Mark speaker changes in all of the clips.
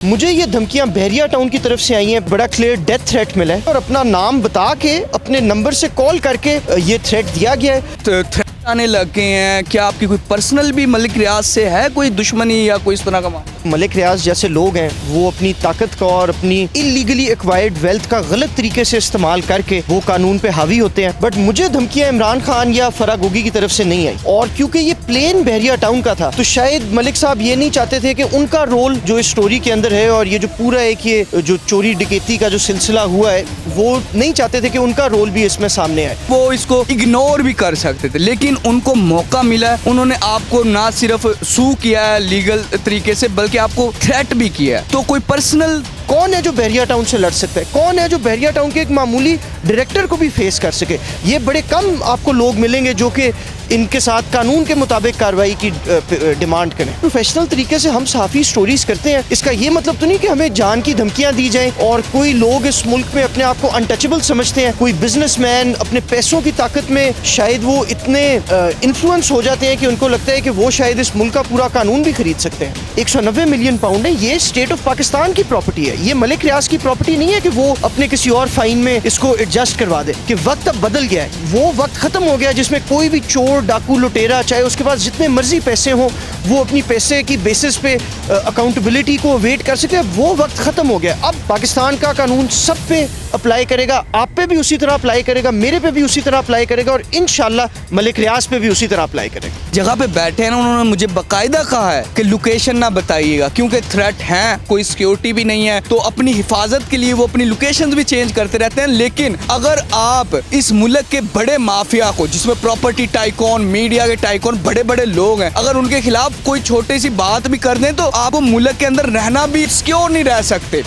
Speaker 1: मुझे ये धमकियां बहरिया टाउन की तरफ से आई हैं, बड़ा क्लियर डेथ थ्रेट मिला है और अपना नाम बता के अपने नंबर से कॉल करके ये थ्रेट दिया गया है।
Speaker 2: तो थ्रेट आने लग गए हैं। क्या आपकी कोई पर्सनल भी मलिक रियाज से है कोई दुश्मनी या कोई इस तरह का मामला?
Speaker 1: मलिक रियाज जैसे लोग हैं वो अपनी ताकत का और अपनी इलीगली एक्वायर्ड वेल्थ का गलत तरीके से इस्तेमाल करके वो कानून पे हावी होते हैं। बट मुझे धमकियां इमरान खान या फराह गोगी की तरफ से नहीं आई, और क्योंकि ये प्लेन बहरिया टाउन का था तो शायद मलिक साहब ये नहीं चाहते थे कि उनका रोल जो इस स्टोरी के अंदर है और ये जो पूरा एक ये जो चोरी डकैती का जो सिलसिला हुआ है वो नहीं चाहते थे कि उनका रोल भी इसमें सामने आए।
Speaker 2: वो इसको इग्नोर भी कर सकते थे, लेकिन उनको मौका मिला। उन्होंने आपको ना सिर्फ सू किया है लीगल तरीके से, बल्कि आपको थ्रेट भी किया है। तो कोई पर्सनल
Speaker 1: कौन है जो बहरिया टाउन से लड़ सकता है? कौन है जो बहरिया टाउन के एक मामूली डायरेक्टर को भी फेस कर सके? ये बड़े कम आपको लोग मिलेंगे जो कि इनके साथ कानून के मुताबिक कार्रवाई की डिमांड करें। प्रोफेशनल तरीके से हम सहाफ़ी स्टोरीज करते हैं, इसका ये मतलब तो नहीं कि हमें जान की धमकियां दी जाएं। और कोई लोग इस मुल्क में अपने आप को अनटचेबल समझते हैं, कोई बिजनेसमैन अपने पैसों की ताकत में शायद वो इतने इन्फ्लुएंस हो जाते हैं कि उनको लगता है कि वो शायद इस मुल्क का पूरा कानून भी खरीद सकते हैं। 190 मिलियन पाउंड है, ये स्टेट ऑफ पाकिस्तान की प्रॉपर्टी है, ये मलिक रियाज की प्रॉपर्टी नहीं है कि वो अपने किसी और फाइन में इसको एडजस्ट करवा दे। कि वक्त अब बदल गया है, वो वक्त खत्म हो गया जिसमें कोई भी चोर डाकू लुटेरा चाहे उसके पास जितने मर्जी पैसे हों वो अपनी पैसे की बेसिस पे अकाउंटेबिलिटी को वेट कर सके। वो वक्त खत्म हो गया। अब पाकिस्तान का कानून सब पे अप्लाई करेगा, आप पे भी उसी तरह अप्लाई करेगा, मेरे पे भी उसी तरह अप्लाई करेगा और इंशाल्लाह मलिक रियाज पे भी उसी तरह अप्लाई करेगा।
Speaker 2: जगह पे बैठे हैं ना, उन्होंने मुझे बाकायदा कहा है कि लोकेशन ना बताइएगा क्योंकि थ्रेट है, कोई सिक्योरिटी भी नहीं है, तो अपनी हिफाजत के लिए वो अपनी लोकेशन भी चेंज करते रहते हैं। लेकिन अगर आप इस मुल्क के बड़े माफिया को, जिसमें प्रॉपर्टी टाइकॉन, मीडिया के टाइकॉन, बड़े बड़े लोग हैं, अगर उनके खिलाफ कोई छोटी सी बात भी कर दें तो आप मुल्क के अंदर रहना भी सिक्योर नहीं रह सकते।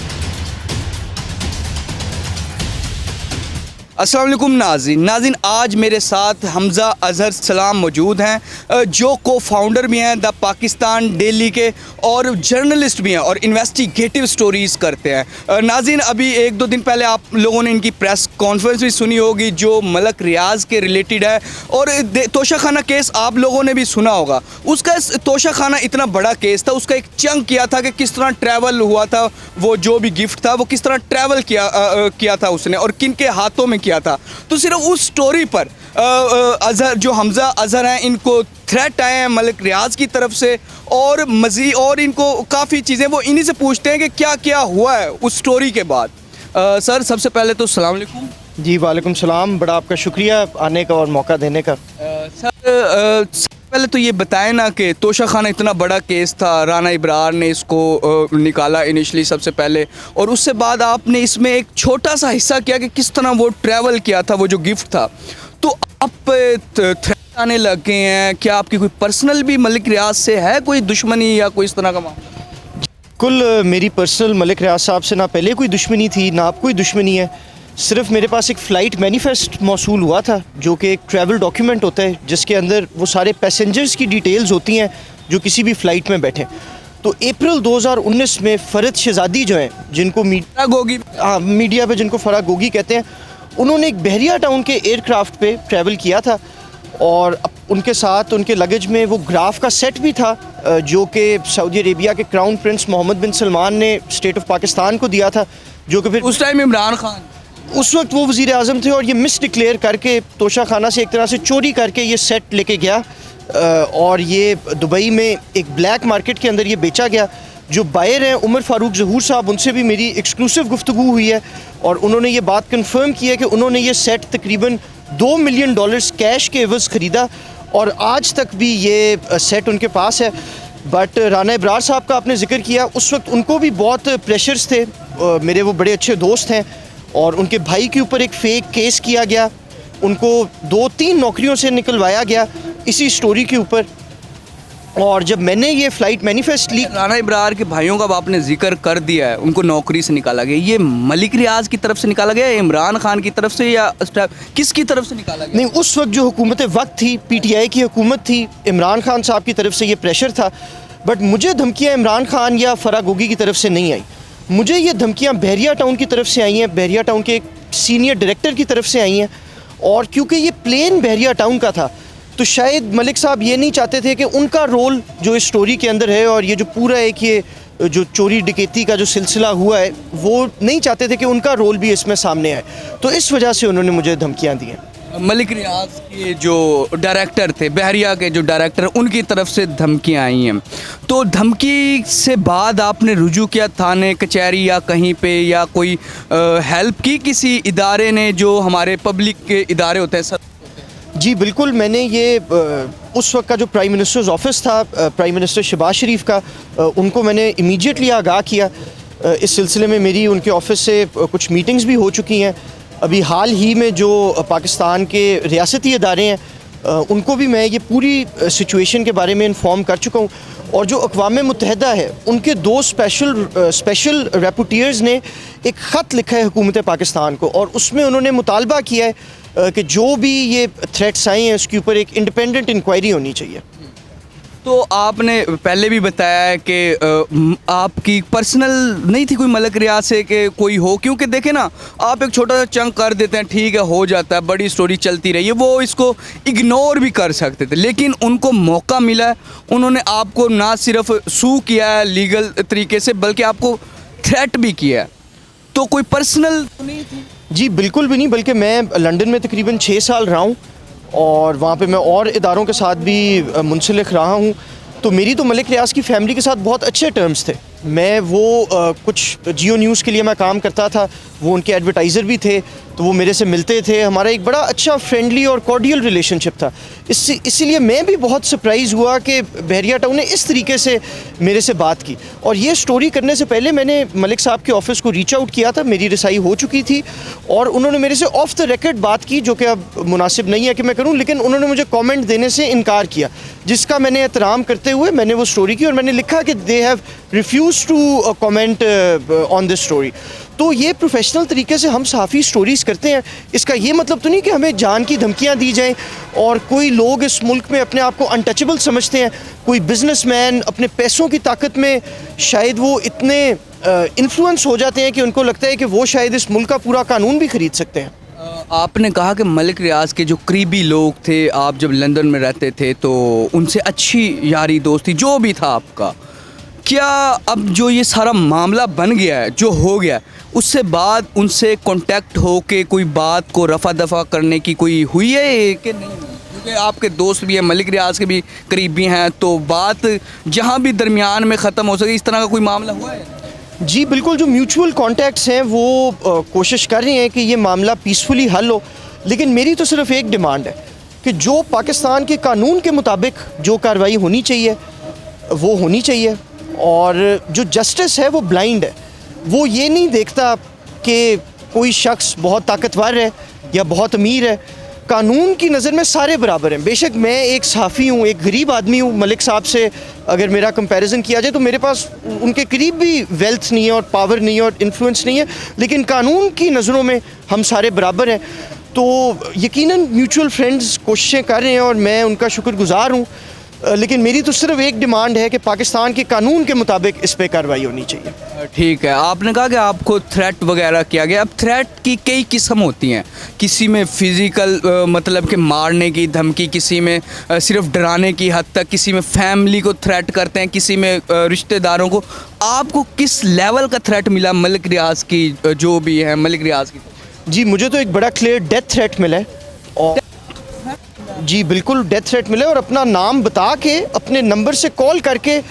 Speaker 2: अस्सलाम वालेकुम नाज़रीन, आज मेरे साथ हमज़ा अज़हर सलाम मौजूद हैं, जो को फाउंडर भी हैं द पाकिस्तान डेली के और जर्नलिस्ट भी हैं और इन्वेस्टिगेटिव स्टोरीज़ करते हैं। नाज़रीन, अभी एक दो दिन पहले आप लोगों ने इनकी प्रेस कॉन्फ्रेंस भी सुनी होगी जो मलिक रियाज के रिलेटेड है, और तोशा खाना केस आप लोगों ने भी सुना होगा। उसका तोशा खाना इतना बड़ा केस था, उसका एक चंक किया था कि किस तरह ट्रैवल हुआ था, वो जो भी गिफ्ट था वो किस तरह ट्रैवल किया था उसने और किन के हाथों में किया था। तो सिर्फ उस स्टोरी पर अज़हर जो हमज़ा अज़हर हैं, इनको थ्रेट आए हैं मलिक रियाज की तरफ से और मज़ीद, और इनको काफ़ी चीज़ें वो इन्हीं से पूछते हैं कि क्या क्या हुआ है उस स्टोरी के बाद। सर, सबसे पहले तो अस्सलाम वालेकुम।
Speaker 1: जी वालेकुम सलाम, बड़ा आपका शुक्रिया आने का और मौका देने का।
Speaker 2: सर, पहले तो ये बताएं ना कि तोशा खाना इतना बड़ा केस था, राना इब्रार ने इसको निकाला इनिशली सबसे पहले, और उससे बाद आपने इसमें एक छोटा सा हिस्सा किया कि किस तरह वो ट्रैवल किया था, वो जो गिफ्ट था। तो अब थ्रेट आने लग गए हैं। क्या आपकी कोई पर्सनल भी मलिक रियाज से है कोई दुश्मनी या कोई इस तरह का मामला?
Speaker 1: कुल मेरी पर्सनल मलिक रियाज साहब से ना पहले कोई दुश्मनी थी ना अब कोई दुश्मनी है। सिर्फ मेरे पास एक फ़्लाइट मैनिफेस्ट मौसूल हुआ था जो कि एक ट्रैवल डॉक्यूमेंट होता है जिसके अंदर वो सारे पैसेंजर्स की डिटेल्स होती हैं जो किसी भी फ़्लाइट में बैठे। तो अप्रैल 2019 में फ़रद शहज़ादी जो हैं, जिनको मीडिया पे जिनको फराह गोगी कहते हैं, उन्होंने एक बहरिया टाउन के एयरक्राफ्ट पे ट्रैवल किया था और उनके साथ उनके लगेज में वो ग्राफ का सेट भी था जो कि सऊदी अरेबिया के क्राउन प्रिंस मोहम्मद बिन सलमान ने स्टेट ऑफ पाकिस्तान को दिया था, जो कि फिर
Speaker 2: उस टाइम इमरान खान
Speaker 1: उस वक्त वो वज़ीर आज़म थे और ये मिस डिक्लेयर करके तोशा खाना से एक तरह से चोरी करके ये सेट लेके गया और ये दुबई में एक ब्लैक मार्केट के अंदर ये बेचा गया। जो बायर हैं उमर फ़ारूक ज़हूर साहब, उनसे भी मेरी एक्सक्लूसिव गुफ्तगू हुई है और उन्होंने ये बात कन्फर्म की है कि उन्होंने ये सेट तकरीबन $2 मिलियन कैश के एवज़ ख़रीदा और आज तक भी ये सेट उनके पास है। बट राना इब्रार साहब का आपने जिक्र किया, उस वक्त उनको भी बहुत प्रेशर्स थे। मेरे वो बड़े अच्छे दोस्त हैं और उनके भाई के ऊपर एक फ़ेक केस किया गया, उनको 2-3 नौकरियों से निकलवाया गया इसी स्टोरी के ऊपर। और जब मैंने ये फ़्लाइट मैनिफेस्ट ली,
Speaker 2: राना इब्रार के भाइयों का आपने जिक्र कर दिया है, उनको नौकरी से निकाला गया, ये मलिक रियाज की तरफ से निकाला गया, इमरान खान की तरफ से या किसकी तरफ से निकाला गया?
Speaker 1: नहीं, उस वक्त जो हुकूमत वक्त थी, PTI की हुकूमत थी, इमरान खान साहब की तरफ से ये प्रेशर था। बट मुझे धमकियाँ इमरान खान या फराह गोगी की तरफ से नहीं आई, मुझे ये धमकियाँ बहरिया टाउन की तरफ से आई हैं, बहरिया टाउन के एक सीनियर डायरेक्टर की तरफ से आई हैं। और क्योंकि ये प्लेन बहरिया टाउन का था तो शायद मलिक साहब ये नहीं चाहते थे कि उनका रोल जो इस स्टोरी के अंदर है और ये जो पूरा एक ये जो चोरी डकैती का जो सिलसिला हुआ है वो नहीं चाहते थे कि उनका रोल भी इसमें सामने आए, तो इस वजह से उन्होंने मुझे धमकियाँ दी हैं।
Speaker 2: मलिक रियाज के जो डायरेक्टर थे, बहरिया के जो डायरेक्टर, उनकी तरफ से धमकियाँ आई हैं, तो धमकी से बाद आपने रुजू किया थाने कचहरी या कहीं पे, या कोई हेल्प की किसी इदारे ने जो हमारे पब्लिक के इदारे होते हैं सर?
Speaker 1: जी बिल्कुल, मैंने ये उस वक्त का जो प्राइम मिनिस्टर्स ऑफिस था, प्राइम मिनिस्टर शहबाज शरीफ का, उनको मैंने इमीडिएटली आगाह किया। इस सिलसिले में मेरी उनके ऑफिस से कुछ मीटिंग्स भी हो चुकी हैं। अभी हाल ही में जो पाकिस्तान के रियासती इदारे हैं उनको भी मैं ये पूरी सिचुएशन के बारे में इन्फॉर्म कर चुका हूँ। और जो अक़वाम मुत्तहिदा है उनके 2 स्पेशल रेपुटियर्स ने एक ख़त लिखा है हुकूमत पाकिस्तान को, और उसमें उन्होंने मुतालबा किया है कि जो भी ये थ्रेट्स आए हैं उसके ऊपर एक इंडिपेंडेंट इंक्वायरी होनी चाहिए।
Speaker 2: तो आपने पहले भी बताया है कि आपकी पर्सनल नहीं थी कोई मलिक रियाज से कि कोई हो, क्योंकि देखें ना, आप एक छोटा सा चंक कर देते हैं, ठीक है, हो जाता है, बड़ी स्टोरी चलती रही है, वो इसको इग्नोर भी कर सकते थे, लेकिन उनको मौका मिला है, उन्होंने आपको ना सिर्फ सू किया है लीगल तरीके से, बल्कि आपको थ्रेट भी किया है। तो कोई पर्सनल तो नहीं थी?
Speaker 1: जी बिल्कुल भी नहीं, बल्कि मैं लंदन में तकरीबन 6 साल रहा हूँ और वहाँ पे मैं और इदारों के साथ भी मुंसलिक रहा हूँ। तो मेरी तो मलिक रियाज की फ़ैमिली के साथ बहुत अच्छे टर्म्स थे। मैं वो कुछ जियो न्यूज़ के लिए मैं काम करता था, वो उनके एडवर्टाइज़र भी थे, तो वो मेरे से मिलते थे, हमारा एक बड़ा अच्छा फ्रेंडली और कॉर्डियल रिलेशनशिप था। इसीलिए मैं भी बहुत सरप्राइज़ हुआ कि बहरिया टाउन ने इस तरीके से मेरे से बात की। और ये स्टोरी करने से पहले मैंने मलिक साहब के ऑफ़िस को रीच आउट किया था, मेरी रिसाई हो चुकी थी, और उन्होंने मेरे से ऑफ द रिकॉर्ड बात की, जो कि अब मुनासिब नहीं है कि मैं करूँ, लेकिन उन्होंने मुझे कॉमेंट देने से इनकार किया, जिसका मैंने एहतराम करते हुए मैंने वो स्टोरी की और मैंने लिखा कि they have refuse to comment on this story. तो ये प्रोफेशनल तरीके से हम सहाफ़ी स्टोरीज़ करते हैं। इसका ये मतलब तो नहीं कि हमें जान की धमकियाँ दी जाएं, और कोई लोग इस मुल्क में अपने आप को अनटचेबल समझते हैं, कोई बिजनेसमैन अपने पैसों की ताकत में शायद वो इतने इन्फ्लुएंस हो जाते हैं कि उनको लगता है कि वो शायद इस मुल्क का पूरा कानून भी ख़रीद सकते हैं।
Speaker 2: आपने कहा कि मलिक रियाज के जो करीबी लोग थे, आप जब लंदन में रहते थे तो उनसे अच्छी यारी दोस्ती जो भी था आपका, क्या अब जो ये सारा मामला बन गया है, जो हो गया, उससे बाद उनसे कांटेक्ट हो के कोई बात को रफ़ा दफ़ा करने की कोई हुई है कि नहीं? क्योंकि आपके दोस्त भी हैं, मलिक रियाज के भी करीबी हैं, तो बात जहाँ भी दरमियान में ख़त्म हो सके, इस तरह का कोई मामला हुआ है?
Speaker 1: जी बिल्कुल, जो म्यूचुअल कॉन्टैक्ट्स हैं वो कोशिश कर रहे हैं कि ये मामला पीसफुली हल हो, लेकिन मेरी तो सिर्फ एक डिमांड है कि जो पाकिस्तान के कानून के मुताबिक जो कार्रवाई होनी चाहिए वो होनी चाहिए, और जो जस्टिस है वो ब्लाइंड है, वो ये नहीं देखता कि कोई शख्स बहुत ताकतवर है या बहुत अमीर है। कानून की नज़र में सारे बराबर हैं। बेशक मैं एक सहाफ़ी हूँ, एक गरीब आदमी हूँ, मलिक साहब से अगर मेरा कंपैरिजन किया जाए तो मेरे पास उनके करीब भी वेल्थ नहीं है और पावर नहीं है और इन्फ्लुएंस नहीं है, लेकिन कानून की नज़रों में हम सारे बराबर हैं। तो यकीनन म्यूचुअल फ्रेंड्स कोशिशें कर रहे हैं और मैं उनका शुक्रगुज़ार हूँ, लेकिन मेरी तो सिर्फ एक डिमांड है कि पाकिस्तान के कानून के मुताबिक इस पर कार्रवाई होनी चाहिए।
Speaker 2: ठीक है, आपने कहा कि आपको थ्रेट वगैरह किया गया। अब थ्रेट की कई किस्म होती हैं, किसी में फ़िज़िकल मतलब कि मारने की धमकी, किसी में सिर्फ डराने की हद तक, किसी में फैमिली को थ्रेट करते हैं, किसी में रिश्तेदारों को। आपको किस लेवल का थ्रेट मिला मलिक रियाज की, जो भी है मलिक रियाज की?
Speaker 1: जी मुझे तो एक बड़ा क्लियर डेथ थ्रेट मिला है, और जी बिल्कुल डेथ थ्रेट मिला है, और अपना नाम बता के अपने नंबर से कॉल करके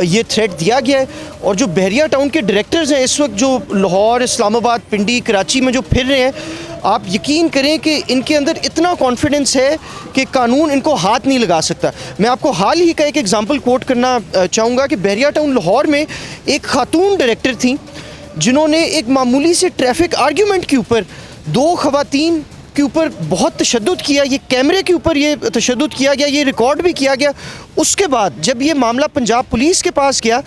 Speaker 1: ये थ्रेट दिया गया है। और जो बहरिया टाउन के डायरेक्टर्स हैं इस वक्त जो लाहौर, इस्लामाबाद, पिंडी, कराची में जो फिर रहे हैं, आप यकीन करें कि इनके अंदर इतना कॉन्फिडेंस है कि कानून इनको हाथ नहीं लगा सकता। मैं आपको हाल ही का एक एग्जांपल कोट करना चाहूँगा कि बहरिया टाउन लाहौर में एक खातून डायरेक्टर थी जिन्होंने एक मामूली से ट्रैफिक आर्ग्यूमेंट के ऊपर 2 ख़वातीन के ऊपर बहुत तशद्दुद किया। ये कैमरे के ऊपर ये तशद्दुद किया गया, ये रिकॉर्ड भी किया गया। उसके बाद जब ये मामला पंजाब पुलिस के पास गया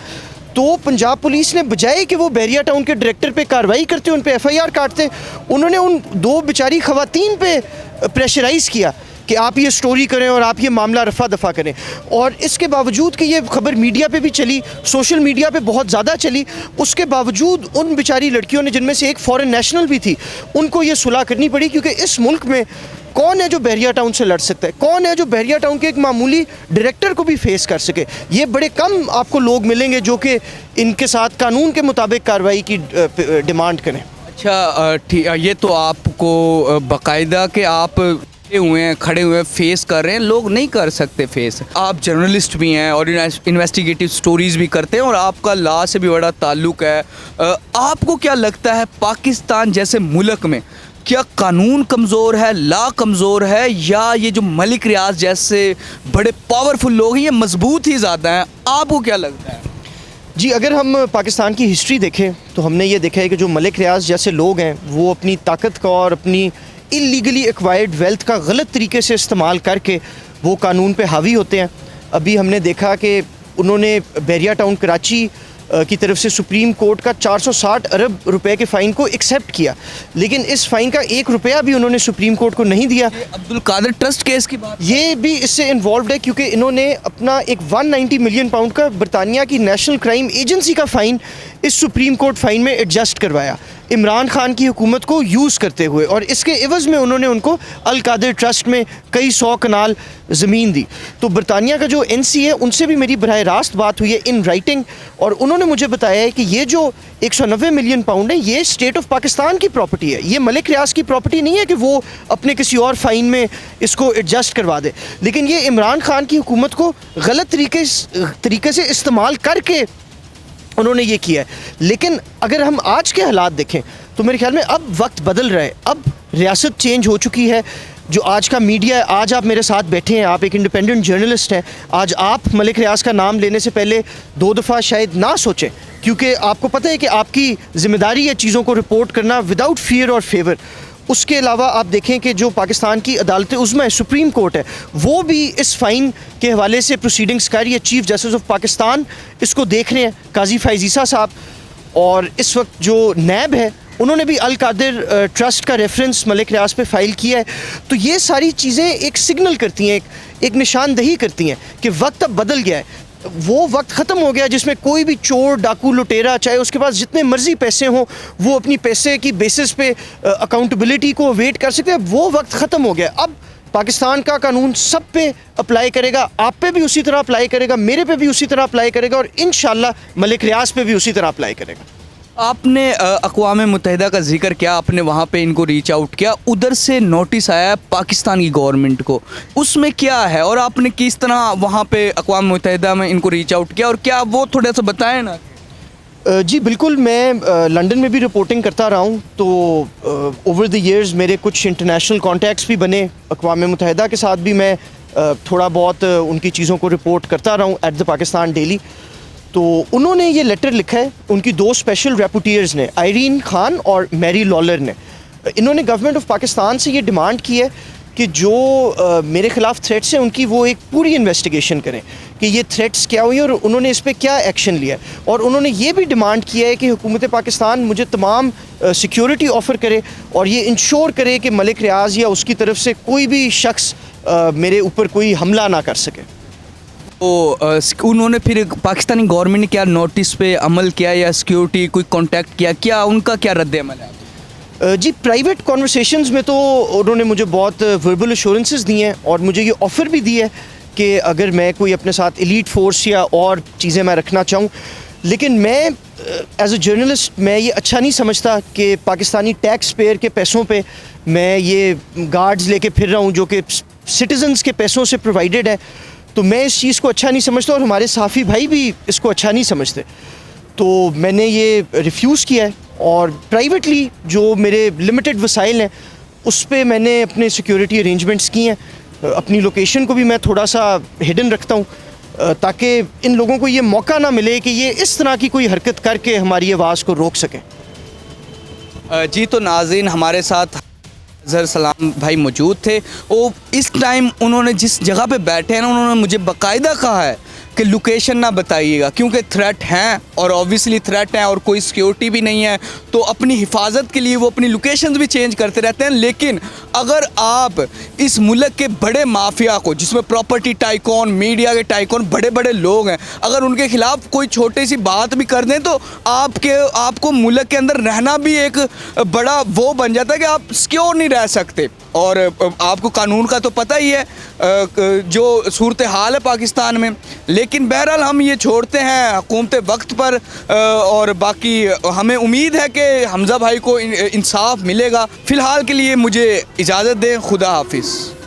Speaker 1: तो पंजाब पुलिस ने बजाय कि वो बहरिया टाउन के डायरेक्टर पे कार्रवाई करते, उन पे FIR काटते, उन्होंने उन 2 बेचारी ख़वातीन पे प्रेशराइज़ किया कि आप ये स्टोरी करें और आप ये मामला रफ़ा दफ़ा करें। और इसके बावजूद कि ये खबर मीडिया पे भी चली, सोशल मीडिया पे बहुत ज़्यादा चली, उसके बावजूद उन बेचारी लड़कियों ने, जिनमें से एक फ़ॉरेन नेशनल भी थी, उनको ये सुलह करनी पड़ी, क्योंकि इस मुल्क में कौन है जो बहरिया टाउन से लड़ सकता है? कौन है जो बहरिया टाउन के एक मामूली डायरेक्टर को भी फेस कर सके? ये बड़े कम आपको लोग मिलेंगे जो कि इनके साथ कानून के मुताबिक कार्रवाई की डिमांड करें।
Speaker 2: अच्छा, ठीक, ये तो आपको बाकायदा कि आप हुए हैं, खड़े हुए हैं, फेस कर रहे हैं, लोग नहीं कर सकते फेस। आप जर्नलिस्ट भी हैं और इन्वेस्टिगेटिव स्टोरीज भी करते हैं और आपका लॉ से भी बड़ा ताल्लुक है। आपको क्या लगता है पाकिस्तान जैसे मुल्क में क्या कानून कमज़ोर है, लॉ कमज़ोर है, या ये जो मलिक रियाज जैसे बड़े पावरफुल लोग हैं ये मजबूत ही ज़्यादा हैं? आपको क्या लगता है?
Speaker 1: जी, अगर हम पाकिस्तान की हिस्ट्री देखें तो हमने ये देखा है कि जो मलिक रियाज जैसे लोग हैं वो अपनी ताकत का और अपनी इलीगली एक्वायर्ड वेल्थ का गलत तरीके से इस्तेमाल करके वो कानून पे हावी होते हैं। अभी हमने देखा कि उन्होंने बहरिया टाउन कराची की तरफ से सुप्रीम कोर्ट का 460 अरब रुपए के फ़ाइन को एक्सेप्ट किया, लेकिन इस फ़ाइन का 1 रुपया भी उन्होंने सुप्रीम कोर्ट को नहीं दिया।
Speaker 2: अब्दुल कादिर ट्रस्ट केस की बात
Speaker 1: ये भी इससे इन्वॉल्व है क्योंकि इन्होंने अपना एक 190 मिलियन पाउंड का बरतानिया की नेशनल क्राइम एजेंसी का फ़ाइन इस सुप्रीम कोर्ट फ़ाइन में एडजस्ट करवाया इमरान खान की हुकूमत को यूज़ करते हुए, और इसके एवज़ में उन्होंने उनको अल कादिर ट्रस्ट में कई 100 कनाल ज़मीन दी। तो बरतानिया का जो NC है उनसे भी मेरी बराह रास्त बात हुई है इन राइटिंग, और उन्होंने मुझे बताया है कि ये जो 190 मिलियन पाउंड है ये स्टेट ऑफ पाकिस्तान की प्रॉपर्टी है, ये मलिक रियाज की प्रॉपर्टी नहीं है कि वो अपने किसी और फ़ाइन में इसको एडजस्ट करवा दे, लेकिन ये इमरान खान की हुकूमत को गलत तरीके से इस्तेमाल करके उन्होंने ये किया है। लेकिन अगर हम आज के हालात देखें तो मेरे ख्याल में अब वक्त बदल रहा है, अब रियासत चेंज हो चुकी है। जो आज का मीडिया है, आज आप मेरे साथ बैठे हैं, आप एक इंडिपेंडेंट जर्नलिस्ट हैं, आज आप मलिक रियाज का नाम लेने से पहले 2 दफ़ा शायद ना सोचें, क्योंकि आपको पता है कि आपकी ज़िम्मेदारी है चीज़ों को रिपोर्ट करना विदाउट फियर और फेवर। उसके अलावा आप देखें कि जो पाकिस्तान की अदालत उज़्मा है, सुप्रीम कोर्ट है, वो भी इस फ़ाइन के हवाले से प्रोसीडिंग्स कर रही है। चीफ जस्टिस ऑफ पाकिस्तान इसको देख रहे हैं, काजी फैज़ ईसा साहब, और इस वक्त जो नैब है उन्होंने भी अल कादिर ट्रस्ट का रेफरेंस मलिक रियाज पे फ़ाइल किया है। तो ये सारी चीज़ें एक सिग्नल करती हैं, एक निशानदही करती हैं कि वक्त अब बदल गया है। वो वक्त ख़त्म हो गया जिसमें कोई भी चोर, डाकू, लुटेरा, चाहे उसके पास जितने मर्जी पैसे हों, वो अपनी पैसे की बेसिस पे अकाउंटेबिलिटी को वेट कर सकते हैं। वो वक्त ख़त्म हो गया। अब पाकिस्तान का कानून सब पे अप्लाई करेगा, आप पे भी उसी तरह अप्लाई करेगा, मेरे पे भी उसी तरह अप्लाई करेगा, और इंशाल्लाह मलिक रियाज पे भी उसी तरह अप्लाई करेगा।
Speaker 2: आपने अक़वाम मुत्तहिदा का जिक्र किया, आपने वहाँ पे इनको रीच आउट किया, उधर से नोटिस आया पाकिस्तान की गवर्नमेंट को, उसमें क्या है और आपने किस तरह वहाँ पे अक़वाम मुत्तहिदा में इनको रीच आउट किया, और क्या वो थोड़ा सा बताएं ना?
Speaker 1: जी बिल्कुल, मैं लंदन में भी रिपोर्टिंग करता रहा हूँ, तो ओवर द इयर्स मेरे कुछ इंटरनेशनल कॉन्टैक्ट्स भी बने, अक़वाम मुत्तहिदा के साथ भी मैं थोड़ा बहुत उनकी चीज़ों को रिपोर्ट करता रहा हूँ एट द पाकिस्तान डेली। तो उन्होंने ये लेटर लिखा है, उनकी 2 स्पेशल रेपुटियर्स ने, आयरीन खान और मैरी लॉलर ने, इन्होंने गवर्नमेंट ऑफ पाकिस्तान से ये डिमांड की है कि जो मेरे ख़िलाफ़ थ्रेट्स हैं उनकी वो एक पूरी इन्वेस्टिगेशन करें कि ये थ्रेट्स क्या हुई और उन्होंने इस पर क्या एक्शन लिया। और उन्होंने ये भी डिमांड किया है कि हुकूमत पाकिस्तान मुझे तमाम सिक्योरिटी ऑफ़र करे और ये इंश्योर करे कि मलिक रियाज या उसकी तरफ से कोई भी शख्स मेरे ऊपर कोई हमला ना कर सके।
Speaker 2: तो उन्होंने फिर पाकिस्तानी गवर्नमेंट ने क्या नोटिस पे अमल किया या सिक्योरिटी कोई कांटेक्ट किया, क्या उनका क्या रद्द अमल है?
Speaker 1: जी प्राइवेट कॉन्वर्सेशंस में तो उन्होंने मुझे बहुत वर्बल एश्योरेंसेस दिए हैं और मुझे ये ऑफ़र भी दी है कि अगर मैं कोई अपने साथ एलीट फोर्स या और चीज़ें मैं रखना चाहूँ, लेकिन मैं एज अ जर्नलिस्ट मैं ये अच्छा नहीं समझता कि पाकिस्तानी टैक्स पेयर के पैसों पे मैं ये गार्ड्स लेके फिर रहा हूँ जो कि सिटीजन्स के पैसों से प्रोवाइडेड है। तो मैं इस चीज़ को अच्छा नहीं समझता और हमारे साफ़ी भाई भी इसको अच्छा नहीं समझते। तो मैंने ये रिफ्यूज़ किया है और प्राइवेटली जो मेरे लिमिटेड वसाइल हैं उस पे मैंने अपने सिक्योरिटी अरेंजमेंट्स किए हैं। अपनी लोकेशन को भी मैं थोड़ा सा हिडन रखता हूँ ताकि इन लोगों को ये मौका ना मिले कि ये इस तरह की कोई हरकत करके हमारी आवाज़ को रोक सकें।
Speaker 2: जी तो नाज़रीन, हमारे साथ अज़हर सलाम भाई मौजूद थे। वो इस टाइम उन्होंने जिस जगह पे बैठे हैं ना, उन्होंने मुझे बाकायदा कहा है कि लोकेशन ना बताइएगा क्योंकि थ्रेट हैं और ऑब्वियसली थ्रेट हैं और कोई सिक्योरिटी भी नहीं है, तो अपनी हिफाजत के लिए वो अपनी लोकेशंस भी चेंज करते रहते हैं। लेकिन अगर आप इस मुल्क के बड़े माफिया को, जिसमें प्रॉपर्टी टाइकॉन, मीडिया के टाइकॉन, बड़े बड़े लोग हैं, अगर उनके खिलाफ कोई छोटी सी बात भी कर दें तो आपको मुल्क के अंदर रहना भी एक बड़ा वो बन जाता है कि आप सिक्योर नहीं रह सकते। और आपको कानून का तो पता ही है जो सूरत हाल है पाकिस्तान में। लेकिन बहरहाल हम ये छोड़ते हैं हुकूमत वक्त पर और बाकी हमें उम्मीद है कि हमज़ा भाई को इंसाफ मिलेगा। फ़िलहाल के लिए मुझे इजाज़त दें, खुदा हाफिज़।